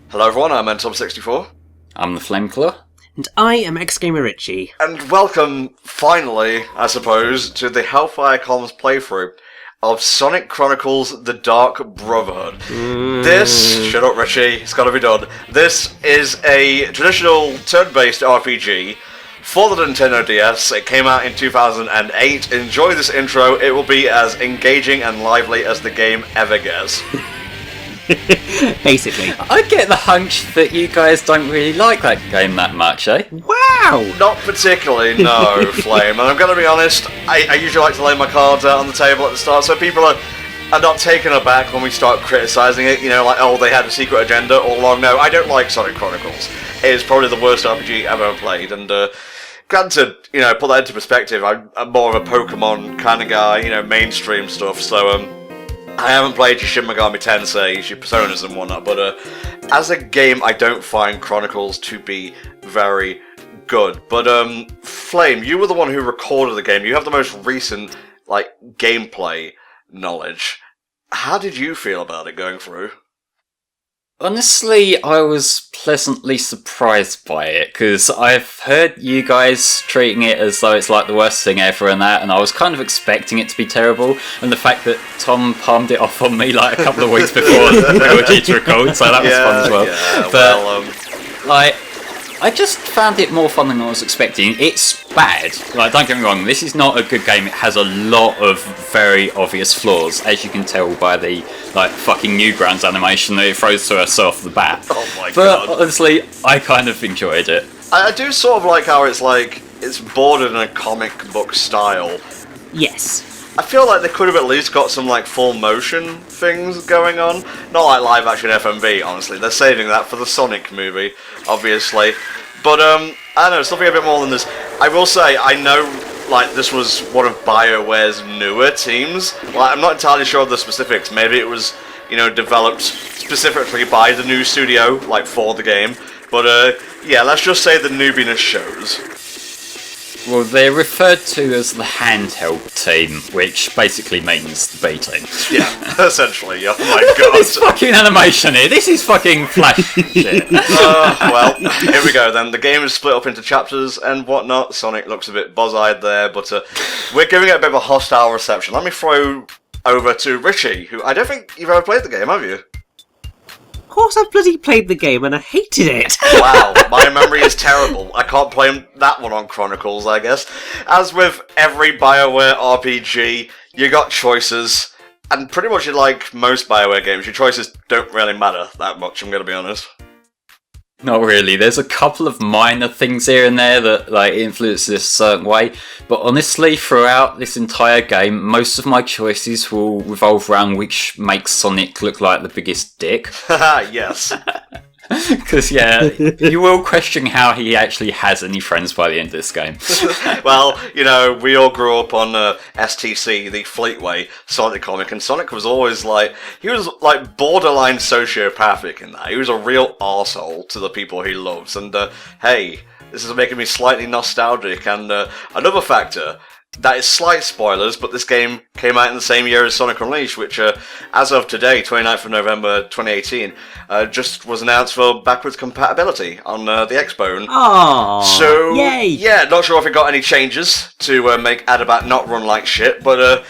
Hello everyone, I'm NTom64. I'm the Flameclaw. And I am X-Gamer Richy. And welcome, finally, I suppose, to the HellfireComms playthrough of Sonic Chronicles The Dark Brotherhood. Shut up Richy, it's gotta be done. This is a traditional turn-based RPG for the Nintendo DS. It came out in 2008. Enjoy this intro, it will be as engaging and lively as the game ever gets. Basically. I get the hunch that you guys don't really like that game that much, eh? Wow! Not particularly, no, Flame. And I'm going to be honest, I usually like to lay my cards out on the table at the start, so people are not taken aback when we start criticising it, you know, like, oh, they had a secret agenda all along. No, I don't like Sonic Chronicles. It is probably the worst RPG I've ever played, and granted, you know, put that into perspective, I'm more of a Pokemon kind of guy, you know, mainstream stuff, so, I haven't played your Shin Megami Tensei, your Personas and whatnot, but as a game, I don't find Chronicles to be very good. But Flame, you were the one who recorded the game. You have the most recent, like, gameplay knowledge. How did you feel about it going through? Honestly, I was pleasantly surprised by it, because I've heard you guys treating it as though it's like the worst thing ever and that, and I was kind of expecting it to be terrible, and the fact that Tom palmed it off on me like a couple of weeks before we were due to record, so that was fun as well. Yeah, but, I just found it more fun than I was expecting. It's bad. Like, don't get me wrong, this is not a good game. It has a lot of very obvious flaws, as you can tell by the, like, fucking Newgrounds animation that it throws to us off the bat. Oh my god. God. But, honestly, I kind of enjoyed it. I do sort of like how it's bordered in a comic book style. Yes. I feel like they could have at least got some, like, full motion things going on. Not like live action FMV, honestly. They're saving that for the Sonic movie, obviously. But, I don't know, something a bit more than this. I will say, I know, like, this was one of BioWare's newer teams. Like, I'm not entirely sure of the specifics. Maybe it was, you know, developed specifically by the new studio, like, for the game. But, yeah, let's just say the newbiness shows. Well, they're referred to as the handheld team, which basically means the B team. Yeah, essentially, oh my god. This fucking animation here, this is fucking Flash shit. Well, here we go then. The game is split up into chapters and whatnot. Sonic looks a bit buzz-eyed there, but we're giving it a bit of a hostile reception. Let me throw over to Richy, who I don't think you've ever played the game, have you? Of course I bloody played the game and I hated it. Wow, my memory is terrible. I can't play that one on Chronicles, I guess. As with every BioWare RPG, you got choices, and pretty much like most BioWare games, your choices don't really matter that much, I'm gonna be honest. Not really. There's a couple of minor things here and there that like influence this a certain way, but honestly, throughout this entire game, most of my choices will revolve around which makes Sonic look like the biggest dick. Haha, yes. Because, yeah, you will question how he actually has any friends by the end of this game. Well, you know, we all grew up on STC, the Fleetway Sonic comic, and Sonic was always like, he was like borderline sociopathic in that. He was a real arsehole to the people he loves, and hey, this is making me slightly nostalgic, and another factor, that is slight spoilers, but this game came out in the same year as Sonic Unleashed, which, as of today, 29th of November 2018, just was announced for backwards compatibility on the Xbone. Aww. So, yay! Yeah, not sure if it got any changes to make Adabat not run like shit, but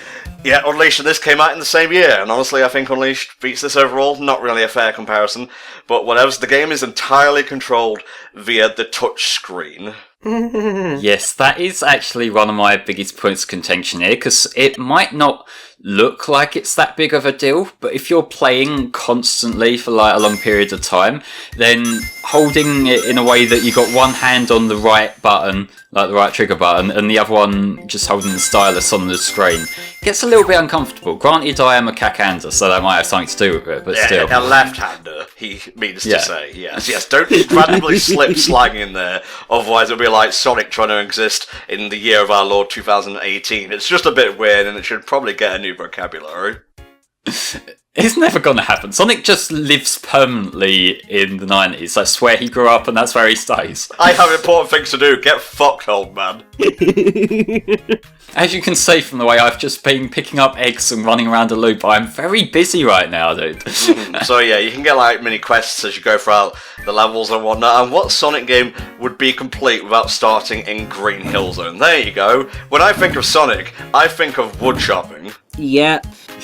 yeah, Unleashed and this came out in the same year, and honestly, I think Unleashed beats this overall. Not really a fair comparison, but whatever. The game is entirely controlled via the touch screen. Yes, that is actually one of my biggest points of contention here, because it might not look like it's that big of a deal, but if you're playing constantly for like a long period of time, then holding it in a way that you got one hand on the right button, like the right trigger button, and the other one just holding the stylus on the screen, gets a little bit uncomfortable. Granted, I am a cack-hander, so that might have something to do with it, but yeah, still. A left-hander, he means to say. Yes, don't randomly slip slang in there, otherwise it'll be like Sonic trying to exist in the year of our Lord 2018. It's just a bit weird, and it should probably get a new vocabulary. It's never gonna happen. Sonic just lives permanently in the 90s. That's where he grew up and that's where he stays. I have important things to do. Get fucked, old man. As you can see from the way I've just been picking up eggs and running around a loop, I'm very busy right now, dude. So yeah, you can get like mini quests as you go throughout the levels and whatnot. And what Sonic game would be complete without starting in Green Hill Zone? There you go. When I think of Sonic, I think of wood chopping. Yeah.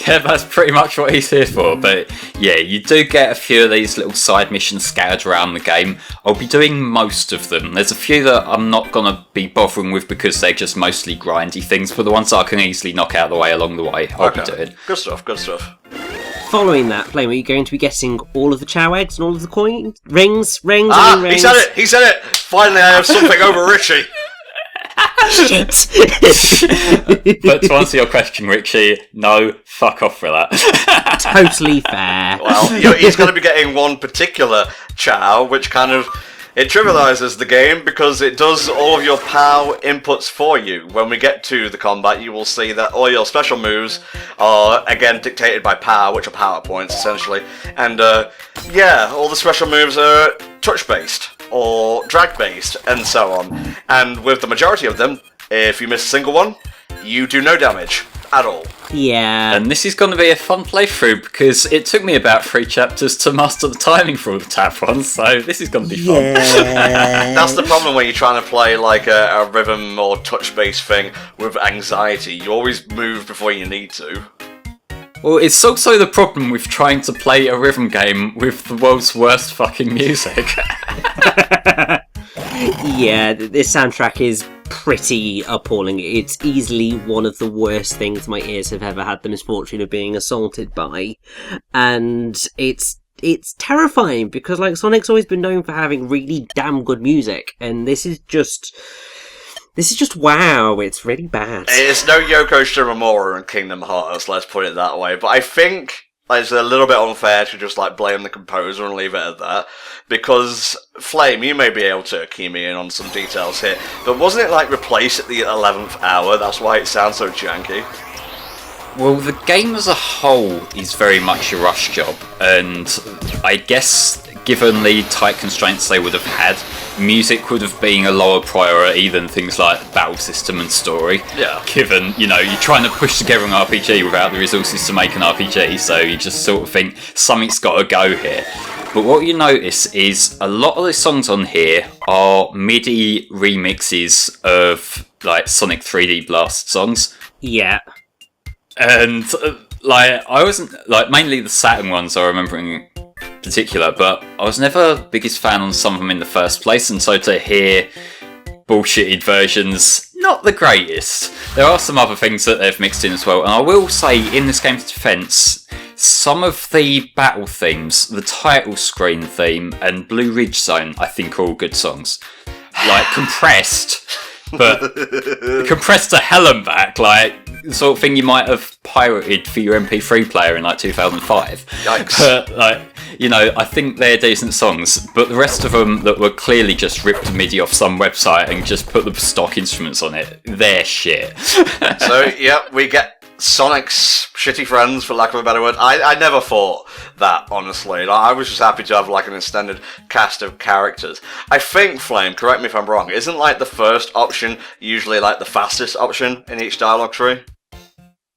Yeah, that's pretty much what he's here for. But yeah, you do get a few of these little side missions scattered around the game. I'll be doing most of them. There's a few that I'm not going to be bothering with because they're just mostly grindy things, but the ones that I can easily knock out of the way along the way, I'll be doing. Good stuff, good stuff. Following that, Flame, are you going to be getting all of the Chow eggs and all of the coins? Rings? Rings? He said it! Finally I have something over Richy! Shit! But to answer your question, Richy, no, fuck off for that. Totally fair. Well, he's going to be getting one particular Chow, which kind of... It trivializes the game because it does all of your POW inputs for you. When we get to the combat, you will see that all your special moves are, again, dictated by POW, which are power points, essentially. And, yeah, all the special moves are touch-based, or drag-based, and so on. And with the majority of them, if you miss a single one, you do no damage at all. Yeah. And this is going to be a fun playthrough because it took me about 3 chapters to master the timing for all the tap ones, so this is going to be fun. That's the problem when you're trying to play like a rhythm or touch-based thing with anxiety. You always move before you need to. Well, it's also the problem with trying to play a rhythm game with the world's worst fucking music. Yeah, this soundtrack is pretty appalling. It's easily one of the worst things my ears have ever had the misfortune of being assaulted by. And it's terrifying because, like, Sonic's always been known for having really damn good music, and this is just wow, it's really bad. It's no Yoko Shimomura in Kingdom Hearts, let's put it that way. But I think it's a little bit unfair to just like blame the composer and leave it at that. Because, Flame, you may be able to key me in on some details here, but wasn't it like replaced at the 11th hour? That's why it sounds so janky. Well, the game as a whole is very much a rush job, and I guess given the tight constraints they would have had, music would have been a lower priority than things like battle system and story. Yeah. Given, you're trying to push together an RPG without the resources to make an RPG, so you just sort of think something's got to go here. But what you notice is a lot of the songs on here are MIDI remixes of like Sonic 3D Blast songs. Yeah. And I wasn't mainly the Saturn ones I remember in particular, but I was never the biggest fan on some of them in the first place, and so to hear bullshitted versions, not the greatest. There are some other things that they've mixed in as well, and I will say, in this game's defence, some of the battle themes, the title screen theme and Blue Ridge Zone, I think are all good songs. Like, compressed, but compressed to hell and back, like the sort of thing you might have pirated for your MP3 player in like 2005. Yikes. But I think they're decent songs, but the rest of them that were clearly just ripped MIDI off some website and just put the stock instruments on it, they're shit. So, yeah, we get Sonic's shitty friends, for lack of a better word. I never thought that, honestly. I was just happy to have like an extended cast of characters. I think, Flame, correct me if I'm wrong, isn't like the first option usually like the fastest option in each dialogue tree?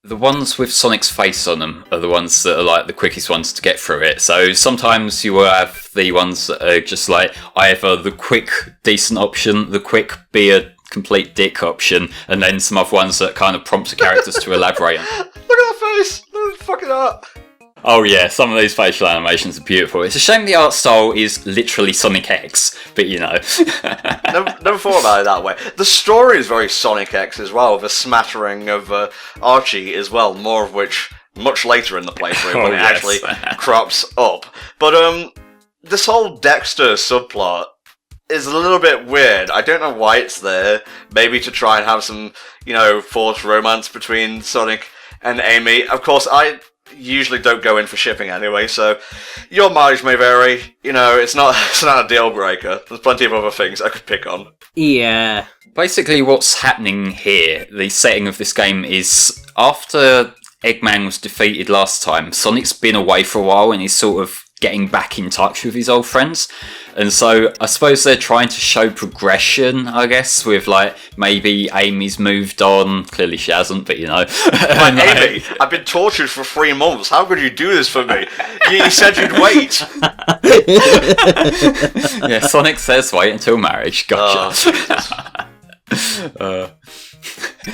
The ones with Sonic's face on them are the ones that are like the quickest ones to get through it. So sometimes you will have the ones that are just like either the quick, decent option, the quick, be a complete dick option, and then some other ones that kind of prompt the characters to elaborate. Look at that face! Fuck it up! Oh yeah, some of these facial animations are beautiful. It's a shame the art style is literally Sonic X, but never thought about it that way. The story is very Sonic X as well, with a smattering of Archie as well, more of which much later in the playthrough when it actually crops up. But this whole Dexter subplot is a little bit weird. I don't know why it's there. Maybe to try and have some, forced romance between Sonic and Amy. Of course, I usually don't go in for shipping anyway, so your mileage may vary. It's not a deal breaker. There's plenty of other things I could pick on. Yeah. Basically, what's happening here, the setting of this game is after Eggman was defeated last time, Sonic's been away for a while and he's sort of getting back in touch with his old friends. And so I suppose they're trying to show progression, I guess, with like maybe Amy's moved on. Clearly she hasn't, but you know. Amy, I've been tortured for 3 months. How could you do this for me? You said you'd wait. Yeah, Sonic says wait until marriage. Gotcha.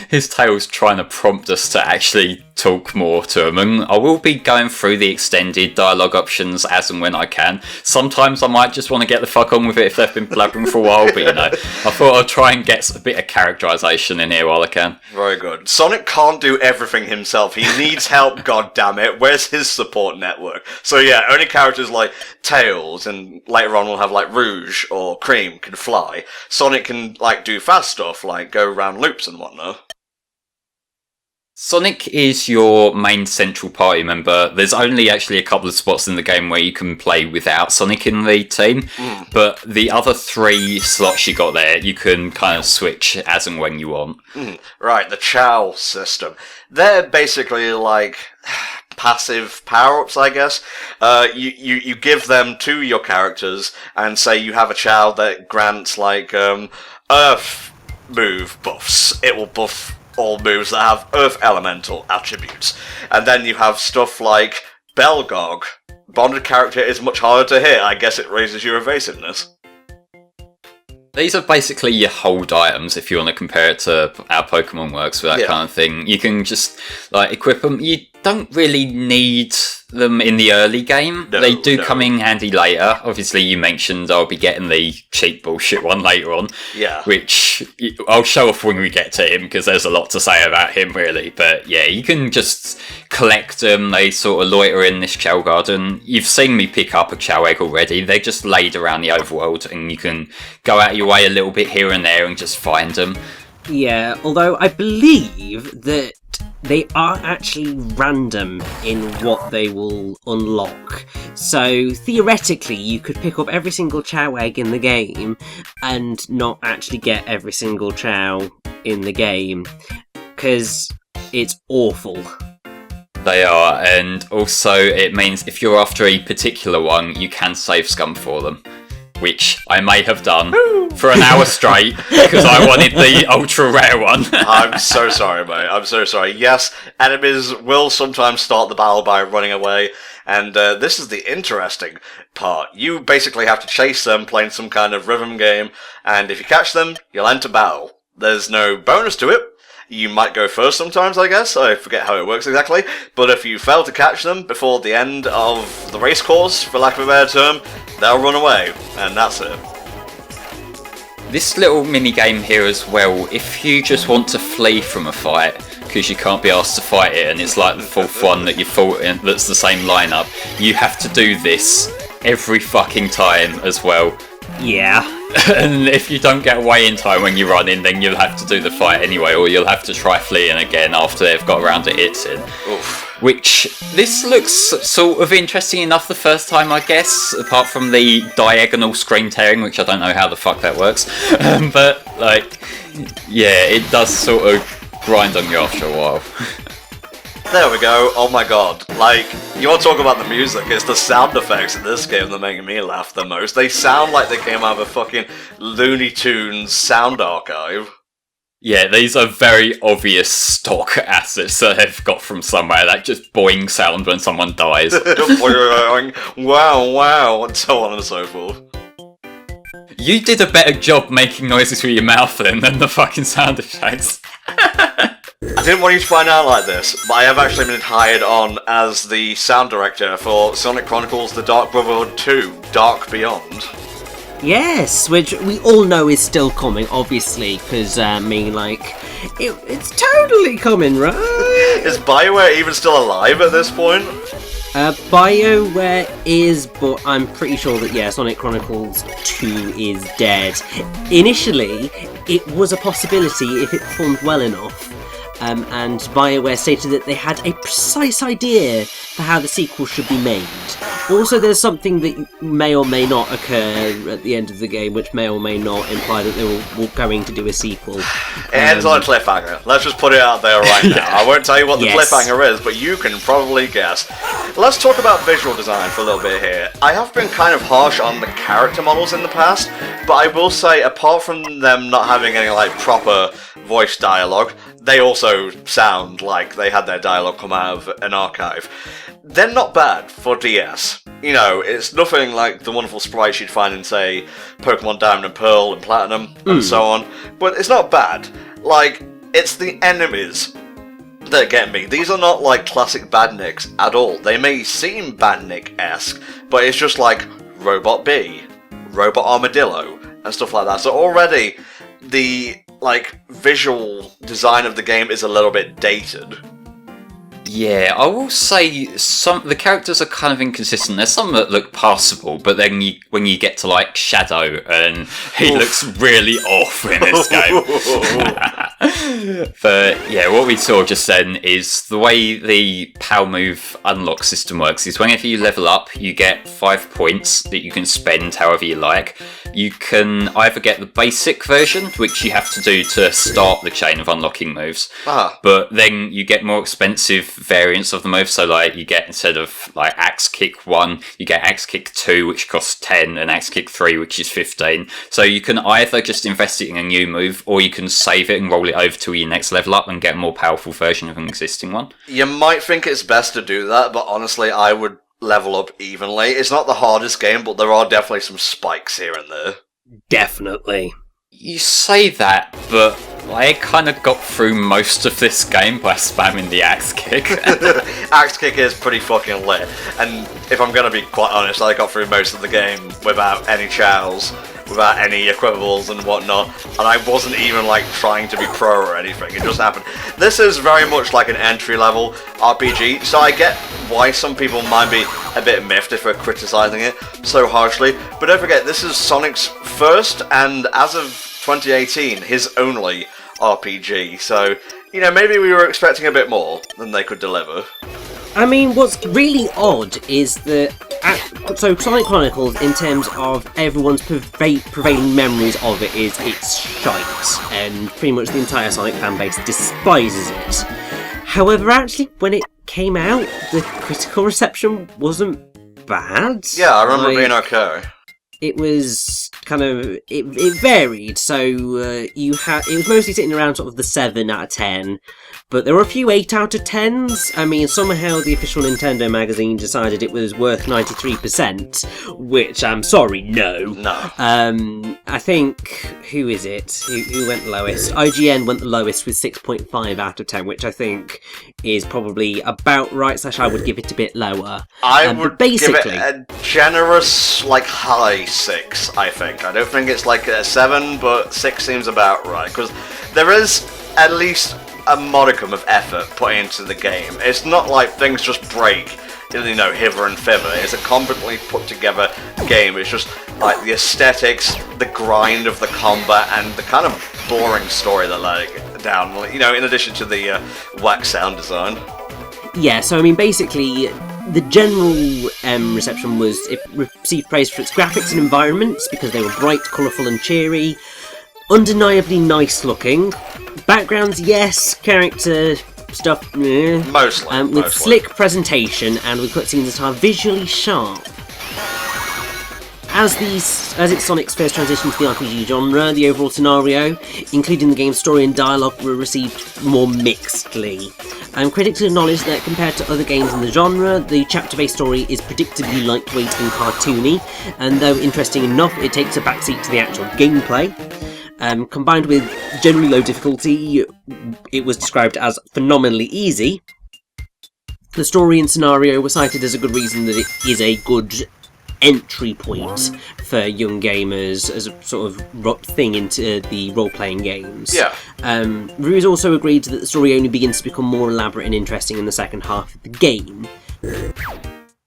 His tail's trying to prompt us to actually talk more to him, and I will be going through the extended dialogue options as and when I can. Sometimes I might just want to get the fuck on with it if they've been blabbering for a while, but you know, I thought I'd try and get a bit of characterization in here while I can. Very good. Sonic can't do everything himself. He needs help, goddammit. Where's his support network? So yeah, only characters like Tails, and later on we'll have like Rouge or Cream can fly. Sonic can like do fast stuff, like go around loops and whatnot. Sonic is your main central party member. There's only actually a couple of spots in the game where you can play without Sonic in the team, but the other 3 slots you got there, you can kind of switch as and when you want. Right, the Chow system. They're basically like passive power-ups, I guess. You give them to your characters and say you have a Chow that grants like Earth move buffs. It will buff all moves that have Earth Elemental attributes. And then you have stuff like Belgog. Bonded character is much harder to hit. I guess it raises your evasiveness. These are basically your hold items if you want to compare it to how Pokemon works with that kind of thing. You can just like equip them. You don't really need them in the early game. They do come in handy later. Obviously, you mentioned I'll be getting the cheap bullshit one later on. Yeah. Which I'll show off when we get to him, because there's a lot to say about him, really. But yeah, you can just collect them. They sort of loiter in this Chow garden. You've seen me pick up a Chow egg already. They're just laid around the overworld, and you can go out of your way a little bit here and there and just find them. Yeah, although I believe that they are actually random in what they will unlock. So theoretically, you could pick up every single Chow egg in the game and not actually get every single Chow in the game, because it's awful. They are, and also it means if you're after a particular one, you can save scum for them. Which I may have done for an hour straight, because I wanted the ultra rare one. I'm so sorry, mate. I'm so sorry. Yes, enemies will sometimes start the battle by running away, and this is the interesting part. You basically have to chase them playing some kind of rhythm game, and if you catch them, you'll enter battle. There's no bonus to it. You might go first sometimes, I guess. I forget how it works exactly. But if you fail to catch them before the end of the race course, for lack of a better term, they'll run away. And that's it. This little mini-game here as well, if you just want to flee from a fight, because you can't be asked to fight it, and it's like the 4th one that you fought in that's the same lineup, you have to do this every fucking time as well. Yeah. And if you don't get away in time when you run in, then you'll have to do the fight anyway, or you'll have to try fleeing again after they've got around to hitting. Which, this looks sort of interesting enough the first time, I guess, apart from the diagonal screen tearing, which I don't know how the fuck that works. But, like, yeah, it does sort of grind on you after a while. There we go. Oh my god. Like, you want to talk about the music, it's the sound effects in this game that make me laugh the most. They sound like they came out of a fucking Looney Tunes sound archive. Yeah, these are very obvious stock assets that they've got from somewhere. That just boing sound when someone dies. Wow, wow, and so on and so forth. You did a better job making noises with your mouth then than the fucking sound effects. I didn't want you to find out like this, but I have actually been hired on as the sound director for Sonic Chronicles The Dark Brotherhood 2, Dark Beyond. Yes, which we all know is still coming, obviously, because, it's totally coming, right? Is BioWare even still alive at this point? BioWare is, but I'm pretty sure that, yeah, Sonic Chronicles 2 is dead. Initially, it was a possibility if it performed well enough. And BioWare stated that they had a precise idea for how the sequel should be made. Also, there's something that may or may not occur at the end of the game, which may or may not imply that they were going to do a sequel. It ends on a cliffhanger. Let's just put it out there right now. I won't tell you what the cliffhanger is, but you can probably guess. Let's talk about visual design for a little bit here. I have been kind of harsh on the character models in the past, but I will say, apart from them not having any like proper voice dialogue, they also sound like they had their dialogue come out of an archive. They're not bad for DS. You know, it's nothing like the wonderful sprites you'd find in, say, Pokemon Diamond and Pearl and Platinum and so on, but it's not bad. Like, it's the enemies that get me. These are not like classic badniks at all. They may seem badnik-esque, but it's just like Robot Bee, Robot Armadillo, and stuff like that. So already, the like visual design of the game is a little bit dated. Yeah, I will say the characters are kind of inconsistent. There's some that look passable, but then when you get to like Shadow, and he looks really off in this game. But yeah, what we saw just then is the way the power move unlock system works is whenever you level up, you get 5 points that you can spend however you like. You can either get the basic version, which you have to do to start the chain of unlocking moves, but then you get more expensive variants of the move. So like you get, instead of like Axe Kick 1, you get Axe Kick 2, which costs 10, and Axe Kick 3, which is 15. So you can either just invest it in a new move, or you can save it and roll it over to your next level up and get a more powerful version of an existing one. You might think it's best to do that, but honestly, I would level up evenly. It's not the hardest game, but there are definitely some spikes here and there. Definitely. You say that, but I kind of got through most of this game by spamming the Axe Kick. Axe Kick is pretty fucking lit, and if I'm going to be quite honest, I got through most of the game without any chows, without any equivables and whatnot, and I wasn't even like trying to be pro or anything, it just happened. This is very much like an entry-level RPG, so I get why some people might be a bit miffed if we're criticising it so harshly, but don't forget, this is Sonic's first, and as of 2018, his only RPG, so, you know, maybe we were expecting a bit more than they could deliver. I mean, what's really odd is that, so Sonic Chronicles, in terms of everyone's prevailing memories of it, is it's shite, and pretty much the entire Sonic fanbase despises it. However, actually, when it came out, the critical reception wasn't bad. Yeah, I remember being okay. It was kind of, it varied, so it was mostly sitting around sort of the 7 out of 10, but there were a few 8 out of 10s. I mean, somehow the official Nintendo magazine decided it was worth 93%, which I'm sorry, no. I think, who is it? Who went lowest? IGN went the lowest with 6.5 out of 10, which I think is probably about right, / I would give it a bit lower. I would give it a generous, like, high 6, I think. I don't think it's like a 7, but 6 seems about right, because there is at least a modicum of effort put into the game. It's not like things just break, you know, hither and thither. It's a competently put together game. It's just like the aesthetics, the grind of the combat, and the kind of boring story that let it down, you know, in addition to the whack sound design. Yeah, so I mean, basically, the general reception was it received praise for its graphics and environments because they were bright, colourful and cheery, undeniably nice looking. Backgrounds, yes. Character stuff, Mostly. With slick presentation and with cutscenes that are visually sharp. As it's Sonic's first transition to the RPG genre, the overall scenario, including the game's story and dialogue, were received more mixedly. Critics acknowledge that compared to other games in the genre, the chapter-based story is predictably lightweight and cartoony, and though interesting enough, it takes a backseat to the actual gameplay. Combined with generally low difficulty, it was described as phenomenally easy. The story and scenario were cited as a good reason that it is a good entry point for young gamers as a sort of thing into the role-playing games. Yeah. Reviewers also agreed that the story only begins to become more elaborate and interesting in the second half of the game.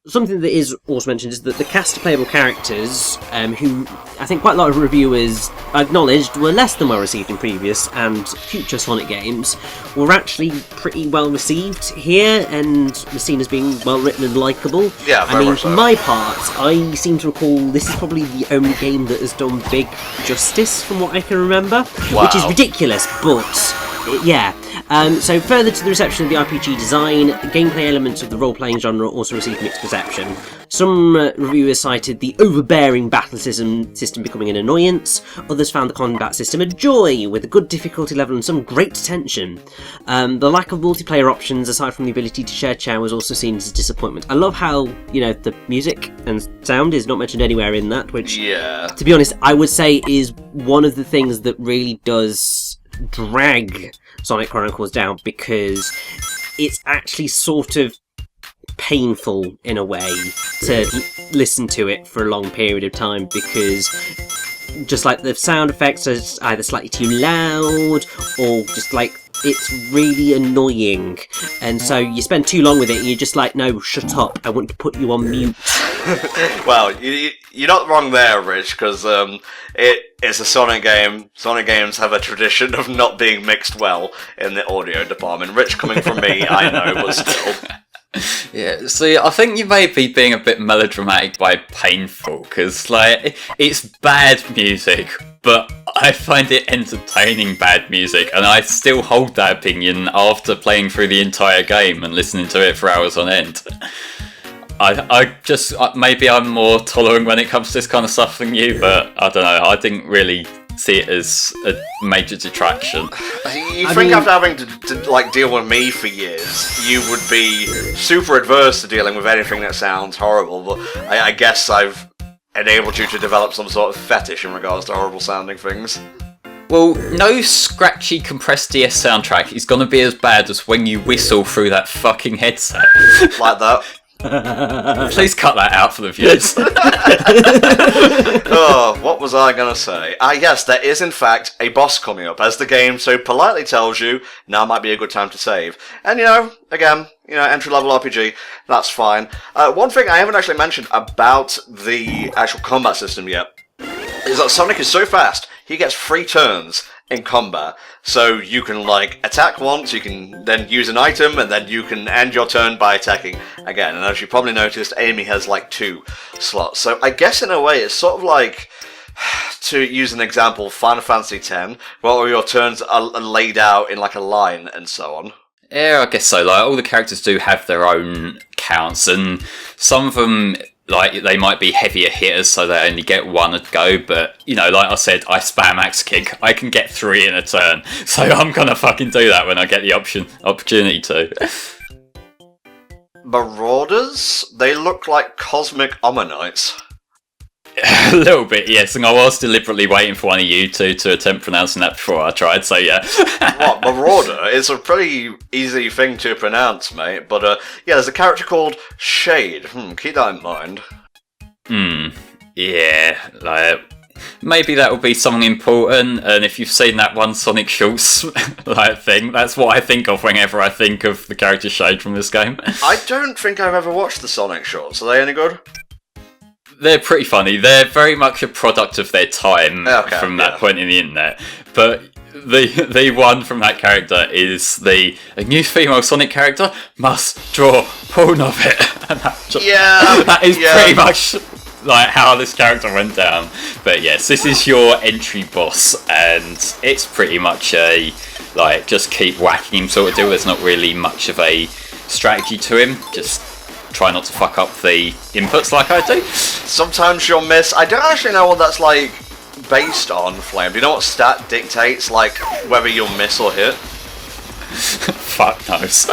something that is also mentioned is that the cast of playable characters, who I think quite a lot of reviewers acknowledged were less than well received in previous and future Sonic games, were actually pretty well received here and were seen as being well written and likeable. Yeah, very much for so. my part, I seem to recall this is probably the only game that has done big justice from what I can remember, which is ridiculous, but yeah. So further to the reception of the RPG design, gameplay elements of the role-playing genre also received mixed reception. Some reviewers cited the overbearing battle system becoming an annoyance, others found the combat system a joy, with a good difficulty level and some great tension. The lack of multiplayer options, aside from the ability to share Chow, was also seen as a disappointment. I love how, the music and sound is not mentioned anywhere in that, which, to be honest, I would say is one of the things that really does drag Sonic Chronicles down, because it's actually sort of painful in a way to listen to it for a long period of time, because just like the sound effects are either slightly too loud or just like it's really annoying, and so you spend too long with it and you're just like, no, shut up, I want to put you on mute. Well, you're not wrong there, Rich, because it's a Sonic game. Sonic games have a tradition of not being mixed well in the audio department. Rich, coming from me, I know, but still. Yeah, see, I think you may be being a bit melodramatic by painful, because, it's bad music, but I find it entertaining bad music, and I still hold that opinion after playing through the entire game and listening to it for hours on end. I just, maybe I'm more tolerant when it comes to this kind of stuff than you, but I don't know, I didn't really see it as a major detraction. You think after having to deal with me for years, you would be super adverse to dealing with anything that sounds horrible, but I guess I've enabled you to develop some sort of fetish in regards to horrible sounding things. Well, no scratchy compressed DS soundtrack is gonna be as bad as when you whistle through that fucking headset. Like that. Please cut that out for the viewers. Oh, what was I gonna say? Yes, there is in fact a boss coming up, as the game so politely tells you, now might be a good time to save. And again, entry-level RPG, that's fine. One thing I haven't actually mentioned about the actual combat system yet is that Sonic is so fast, he gets 3 turns in combat. So you can attack once, you can then use an item, and then you can end your turn by attacking again. And as you probably noticed, Amy has 2 slots. So I guess in a way it's sort of like, to use an example, Final Fantasy X, where all your turns are laid out in a line and so on. Yeah, I guess so. All the characters do have their own counts, and some of them, they might be heavier hitters, so they only get 1 a go, but, like I said, I spam axe kick. I can get 3 in a turn, so I'm gonna fucking do that when I get the opportunity to. Marauders? They look like cosmic Ammonites. A little bit, yes, and I was deliberately waiting for one of you two to attempt pronouncing that before I tried, so yeah. What, Marauder? It's a pretty easy thing to pronounce, mate, but there's a character called Shade. Keep that in mind. Yeah, maybe that will be something important, and if you've seen that one Sonic Shorts thing, that's what I think of whenever I think of the character Shade from this game. I don't think I've ever watched the Sonic Shorts. Are they any good? They're pretty funny. They're very much a product of their time from that point in the internet. But the one from that character is a new female Sonic character must draw porn of it. And that is pretty much how this character went down. But yes, this is your entry boss, and it's pretty much a just keep whacking him sort of deal. There's not really much of a strategy to him. Just try not to fuck up the inputs like I do. Sometimes you'll miss. I don't actually know what that's based on, Flame. Do you know what stat dictates whether you'll miss or hit? Fuck knows.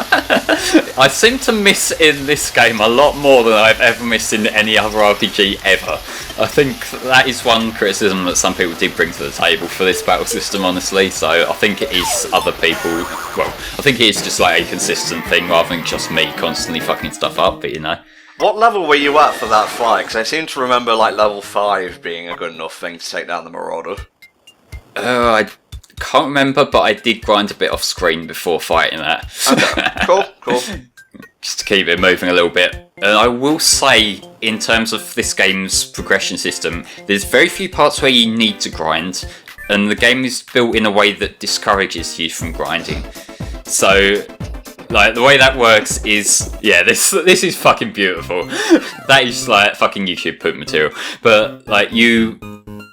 I seem to miss in this game a lot more than I've ever missed in any other RPG ever. I think that is one criticism that some people did bring to the table for this battle system, honestly, so I think it is other people, I think it is just a consistent thing rather than just me constantly fucking stuff up, but What level were you at for that fight? Because I seem to remember level 5 being a good enough thing to take down the Marauder. I can't remember, but I did grind a bit off screen before fighting that. Okay, cool. Just to keep it moving a little bit. And I will say, in terms of this game's progression system, there's very few parts where you need to grind, and the game is built in a way that discourages you from grinding. So, like, the way that works is, yeah, this is fucking beautiful. That is, like, fucking YouTube poop material. But, like,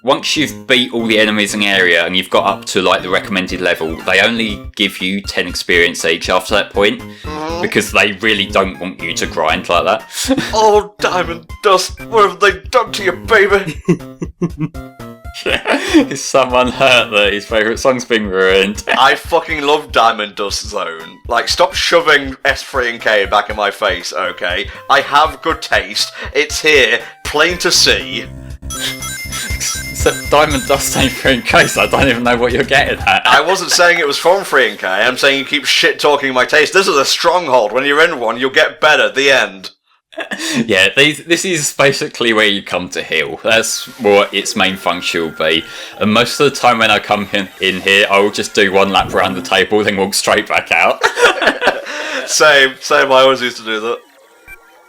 once you've beat all the enemies in the area and you've got up to, like, the recommended level, they only give you 10 experience each after that point, because they really don't want you to grind like that. Oh, Diamond Dust, what have they done to you, baby? Is someone hurt that his favourite song's been ruined? I fucking love Diamond Dust Zone. Like, stop shoving S3 and K back in my face, okay? I have good taste. It's here, plain to see. Except Diamond Dust ain't 3K, so I don't even know what you're getting at. I wasn't saying it was from 3K, I'm saying you keep shit-talking my taste. This is a stronghold. When you're in one, you'll get better. The end. Yeah, this is basically where you come to heal. That's what its main function will be. And most of the time when I come in here, I will just do one lap around the table, then walk straight back out. Same. I always used to do that.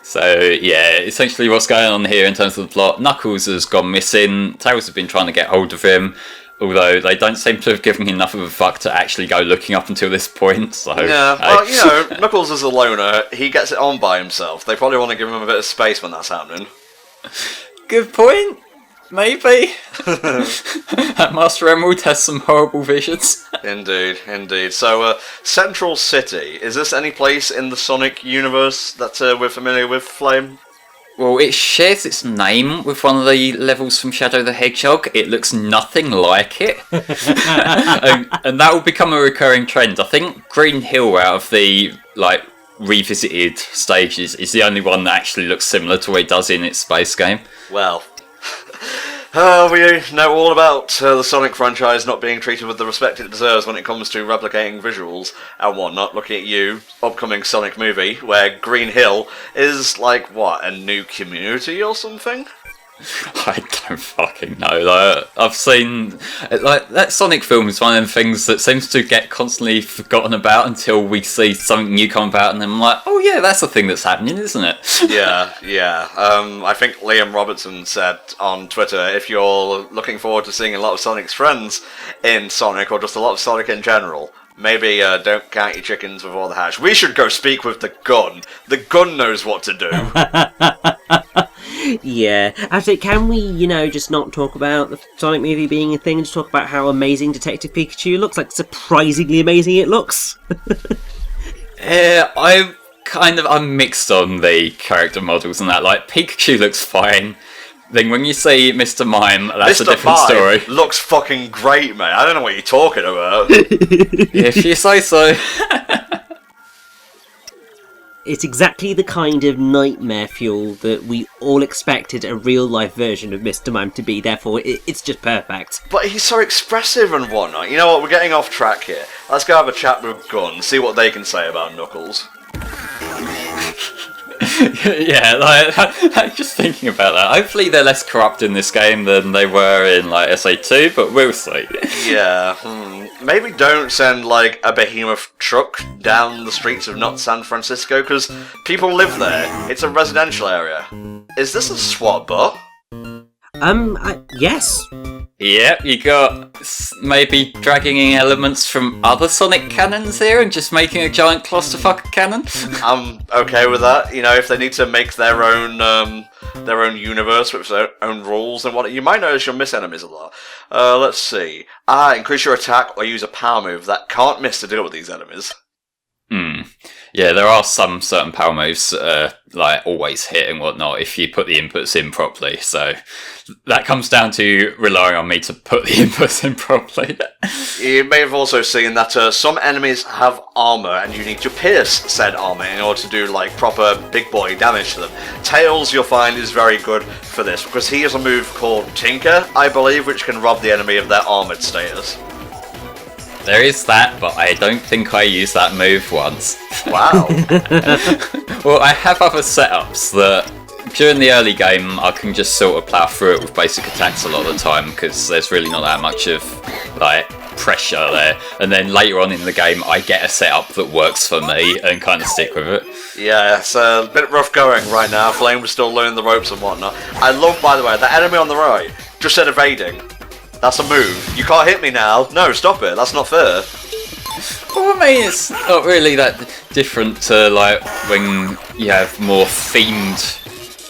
So, yeah, essentially what's going on here in terms of the plot, Knuckles has gone missing, Tails have been trying to get hold of him, although they don't seem to have given him enough of a fuck to actually go looking up until this point, so... Yeah, well, you know, Knuckles is a loner, he gets it on by himself. They probably want to give him a bit of space when that's happening. Good point. Maybe. That Master Emerald has some horrible visions. Indeed. So, Central City, is this any place in the Sonic universe that we're familiar with, Flame? Well, it shares its name with one of the levels from Shadow the Hedgehog. It looks nothing like it. and that will become a recurring trend. I think Green Hill, out of the, like, revisited stages, is the only one that actually looks similar to what it does in its space game. Well... we know all about the Sonic franchise not being treated with the respect it deserves when it comes to replicating visuals and whatnot. Looking at you, upcoming Sonic movie, where Green Hill is like, what, a new community or something? I don't fucking know. Like, I've seen... Like, that Sonic film is one of them things that seems to get constantly forgotten about until we see something new come about, and then I'm like, oh yeah, that's a thing that's happening, isn't it? Yeah. I think Liam Robertson said on Twitter, if you're looking forward to seeing a lot of Sonic's friends in Sonic, or just a lot of Sonic in general, maybe don't count your chickens before the hatch. We should go speak with the gun. The gun knows what to do. Yeah. Actually, can we, just not talk about the Sonic movie being a thing and just talk about how amazing Detective Pikachu looks? Like, surprisingly amazing it looks. I'm mixed on the character models and that. Like, Pikachu looks fine. Then when you see Mr. Mime, that's Mr. a different Mime story. Looks fucking great, mate. I don't know what you're talking about. If you say so. It's exactly the kind of nightmare fuel that we all expected a real-life version of Mr. Mime to be, therefore it's just perfect. But he's so expressive and whatnot. You know what, we're getting off track here. Let's go have a chat with Gun, see what they can say about Knuckles. Yeah, like, just thinking about that. Hopefully they're less corrupt in this game than they were in, like, SA2, but we'll see. Yeah, Maybe don't send, like, a behemoth truck down the streets of not San Francisco, because people live there. It's a residential area. Is this a SWAT bot? Yes. Yep, you got maybe dragging in elements from other Sonic cannons here and just making a giant clusterfuck cannon. I'm okay with that. You know, if they need to make their own universe with their own rules and what, you might notice you'll miss enemies a lot. Let's see. Increase your attack or use a power move that can't miss to deal with these enemies. Yeah, there are some certain power moves like always hit and whatnot if you put the inputs in properly, so that comes down to relying on me to put the inputs in properly. You may have also seen that some enemies have armor and you need to pierce said armor in order to do like proper big boy damage to them. Tails, you'll find, is very good for this because he has a move called Tinker, I believe, which can rob the enemy of their armored status. There is that, but I don't think I used that move once. Wow. Well, I have other setups that during the early game I can just sort of plough through it with basic attacks a lot of the time because there's really not that much of like pressure there, and then later on in the game I get a setup that works for me and kind of stick with it. Yeah, it's a bit rough going right now. Flame was still learning the ropes and whatnot. I love, by the way, that enemy on the right just said evading. That's a move. You can't hit me now. No, stop it. That's not fair. Well, I mean, it's not really that different to like when you have more themed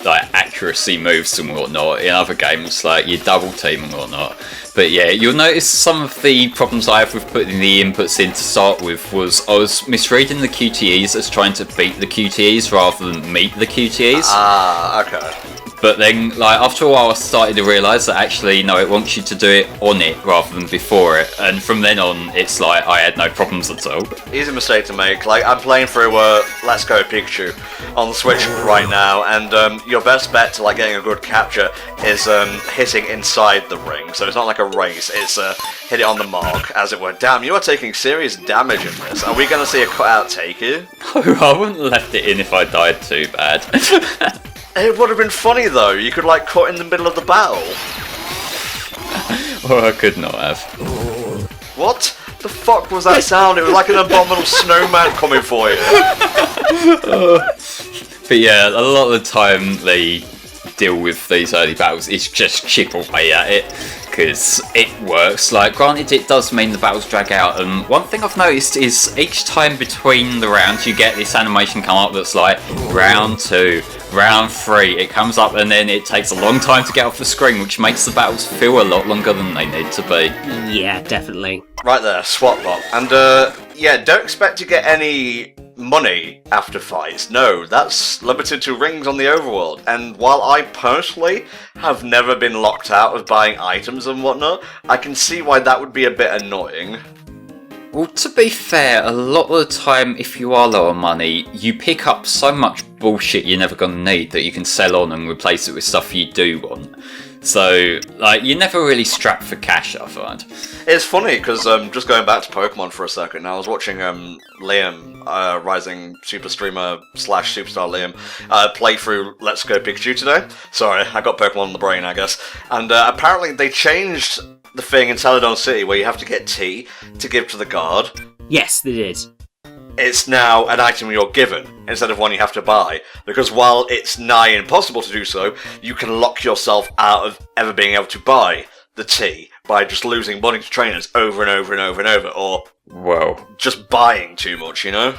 like accuracy moves and whatnot in other games, like you double team and whatnot. But yeah, you'll notice some of the problems I have with putting the inputs in to start with was I was misreading the QTEs as trying to beat the QTEs rather than meet the QTEs. Ah, okay. But then, like, after a while I started to realise that actually, no, it wants you to do it on it rather than before it. And from then on, it's like, I had no problems at all. Easy mistake to make. Like, I'm playing through Let's Go Pikachu on the Switch right now, and your best bet to, like, getting a good capture is hitting inside the ring. So it's not like a race, it's hit it on the mark, as it were. Damn, you are taking serious damage in this. Are we going to see a cut-out take here? Oh, I wouldn't have left it in if I died too bad. It would have been funny though, you could like cut in the middle of the battle. Or I could not have. What the fuck was that sound? It was like an abominable snowman coming for you. But yeah, a lot of the time they deal with these early battles is just chip away at it, because it works. Like, granted, it does mean the battles drag out, and one thing I've noticed is each time between the rounds you get this animation come up that's like round 2, round 3, it comes up and then it takes a long time to get off the screen, which makes the battles feel a lot longer than they need to be. Yeah, definitely. Right there, swap bot. And yeah, don't expect to get any money after fights. No, that's limited to rings on the overworld. And while I personally have never been locked out of buying items and whatnot, I can see why that would be a bit annoying. Well, to be fair, a lot of the time, if you are low on money, you pick up so much bullshit you're never going to need that you can sell on and replace it with stuff you do want. So, like, you're never really strapped for cash, I find. It's funny, because just going back to Pokemon for a second, I was watching Liam, rising super streamer / superstar Liam, play through Let's Go Pikachu today. Sorry, I got Pokemon in the brain, I guess. And apparently they changed the thing in Celadon City where you have to get tea to give to the guard. Yes, they did. It's now an item you're given, instead of one you have to buy, because while it's nigh impossible to do so, you can lock yourself out of ever being able to buy the tea by just losing money to trainers over and over and over and over, or Well, just buying too much, you know?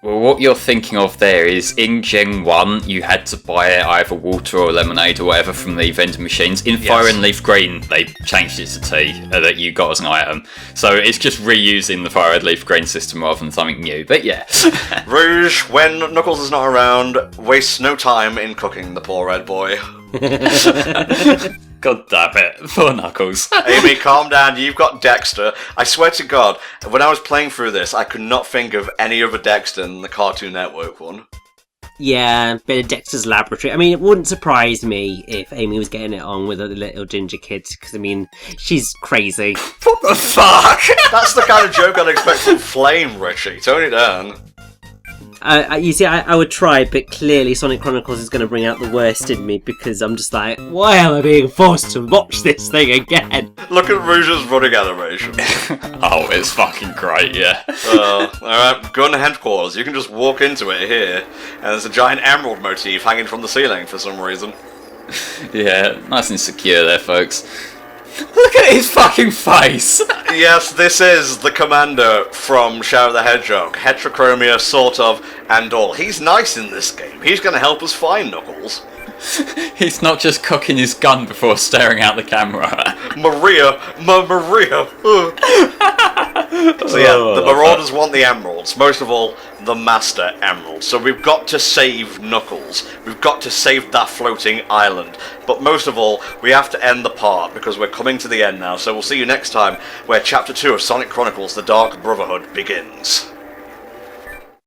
Well, what you're thinking of there is, in Gen 1, you had to buy either water or lemonade or whatever from the vending machines. In Fire and Leaf Green, they changed it to tea that you got as an item. So it's just reusing the Fire and Leaf Green system rather than something new, but yeah. Rouge, when Knuckles is not around, wastes no time in cooking the poor red boy. God damn it, poor Knuckles. Amy, calm down, you've got Dexter. I swear to God, when I was playing through this, I could not think of any other Dexter than the Cartoon Network one. Yeah, bit of Dexter's Laboratory. I mean, it wouldn't surprise me if Amy was getting it on with a little ginger kid, because, I mean, she's crazy. What the fuck? That's the kind of joke I'd expect from Flame, Richy. Tone it down. You see, I would try, but clearly Sonic Chronicles is going to bring out the worst in me, because I'm just like, why am I being forced to watch this thing again? Look at Rouge's running animation. Oh, it's fucking great, yeah. Alright, gun headquarters. You can just walk into it here, and there's a giant emerald motif hanging from the ceiling for some reason. Yeah, nice and secure there, folks. Look at his fucking face! Yes, this is the commander from Chow the Hedgehog. Heterochromia, sort of, and all. He's nice in this game. He's going to help us find Knuckles. He's not just cocking his gun before staring out the camera. Maria! Maria! So yeah, the Marauders want the emeralds. Most of all, the Master Emerald. So we've got to save Knuckles. We've got to save that floating island. But most of all, we have to end the part, because we're coming to the end now. So we'll see you next time, where Chapter 2 of Sonic Chronicles, The Dark Brotherhood begins.